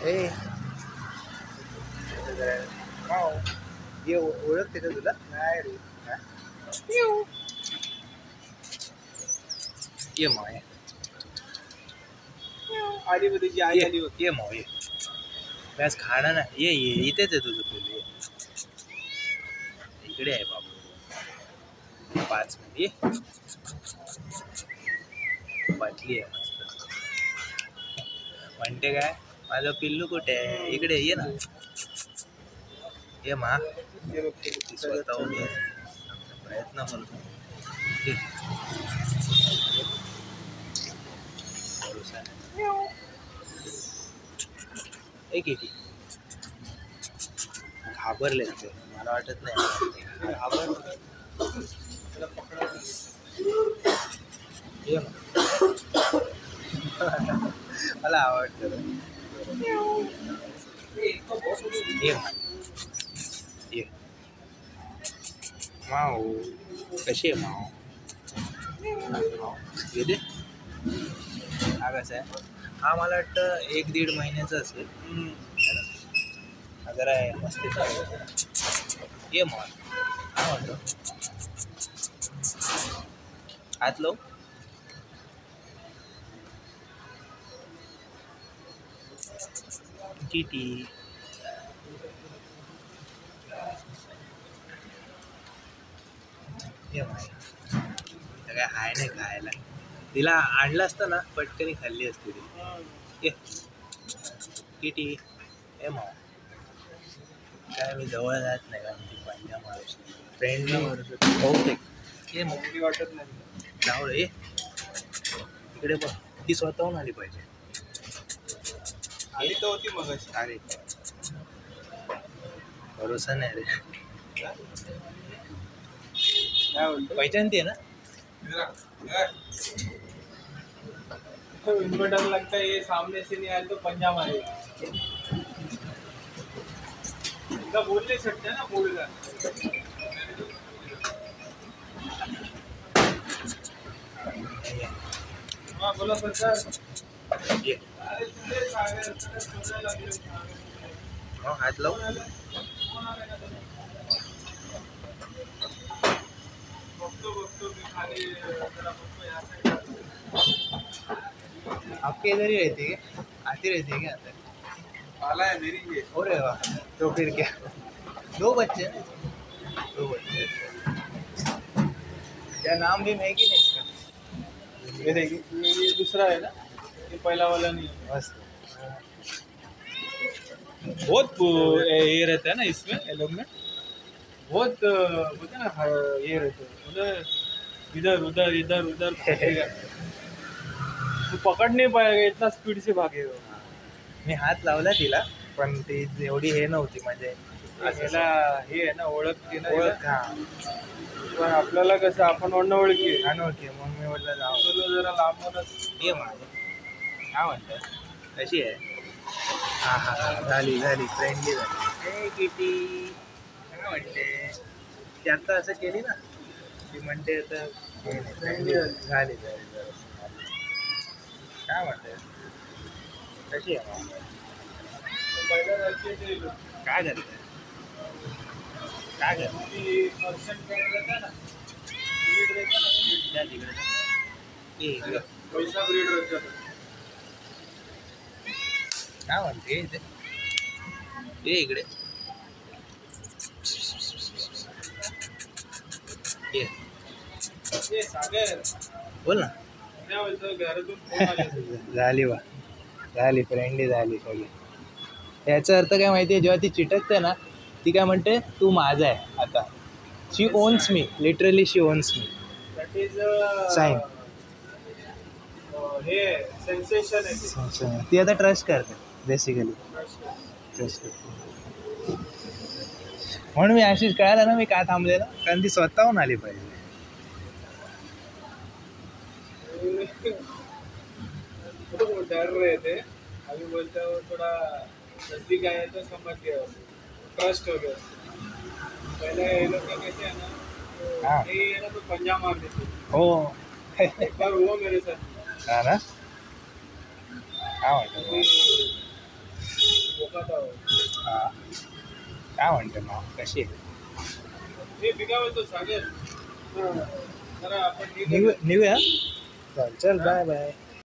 ए माऊ ये ओळखते का तुला? नाही रे. ये माऊ ये आली बघ तुझी आई आली बघ. ये माऊ ये बस खाणं ना ये ये इथेच आहे तुझं पिल्लू ये इकडे आहे बाबू 5 मिनिट ये बाटली आहे मस्त म्हणते काय माझं पिल्लू कुठे आहे इकडे ये ना ये मा स्वतःहून ये प्रयत्न करतो एक घाबरले ते मला वाटत नाही ये मला आवडतं ये माऊ कशी आहे माऊ दे हा कसा आहे हा मला वाटतं 1-1.5 महिन्याचा असेल जरा आहे मस्ती ये मग काय म्हणतो हात लो किटी ये माय काय हाय नाही खायला तिला आणलं असतं ना पटकनी खाल्ली असती ती ये किटी ए मग काय मी जवळ जात नाही कारण ती पंजा माणूस फ्रेंडली माणूस बहुतेक ये मग वाटत नाही जाऊ रे इकडे बघ ती स्वतःहून आली पाहिजे आली तर होती मग अरे भरोसा नाही रे पहिचानती है ना इनको डर लगता है ये सामने से नहीं आए तो पंजा मारे बोल नहीं सकते ना बोलेगा हाँ बोला सर ये हाँ हाथ लो आपके इधर ही रहती है क्या आती रहती है क्या अंदर पाला है मेरी ये अरे वाह तो फिर क्या 2 बच्चे ना 2 बच्चे क्या नाम भी है कि नहीं इसका ये देखिए ये दूसरा है ना ये पहला वाला नहीं है बस बहुत ये रहता है ना इसमें ये लोग में बहुत बोलते ना ये रहते हैं उधर इधर उधर इधर उधर भागेगा तू पकड़ नहीं पाएगा इतना स्पीड से भागेगा मी हात लावला तिला पण ती एवढी हे नव्हती म्हणजे याला हे आहे ना ओळखते ना ओळख हा पण आपल्याला कसं आपण अनोळखी आहे. अनोळखी मग मी म्हटलं जाऊ जरा लांबूनच ये माझं काय म्हणतं कशी आहे हा हा झाली फ्रेंडली झाली ए किटी काय म्हणते ती आत्ता असं केली ना ती म्हणते आता फ्रेंडली झाली काय म्हणते कशी आहे मग पहिल्या काय झालं काय झालं त्या तिकडे ए इकडे पैसा ब्रीड रहता काय म्हणते इथे ये इकडे ये ये सागर बोल ना काय बोलतो घरातून फोन आले झाली वा झाली फ्रेंडली झाली सगळी याचा अर्थ काय माहिती आहे जेव्हा ती चिटकते ना ती काय म्हणते तू माझा आहे आता she owns me literally she owns me that is sign हे सेन्सेशन आहे ती आता ट्रस्ट करते बेसिकली ट्रस्ट करते म्हणून मी अशीच कळालं ना मी काय थांबलेलं कारण ती स्वतःहून आली पाहिजे डर रहे थे अभी बोलते हो थोड़ा नजदीक आया तो समझ गया ट्रस्ट हो गया पहले ये लोग का कैसे है ना हाँ ये है ना तो पंजा मार देते हो एक बार हुआ मेरे साथ हा ना काय म्हणतो काय म्हणते माव कशी आहे? हे मी काय बोलतो सागर जरा आपण निघूया चल बाय बाय.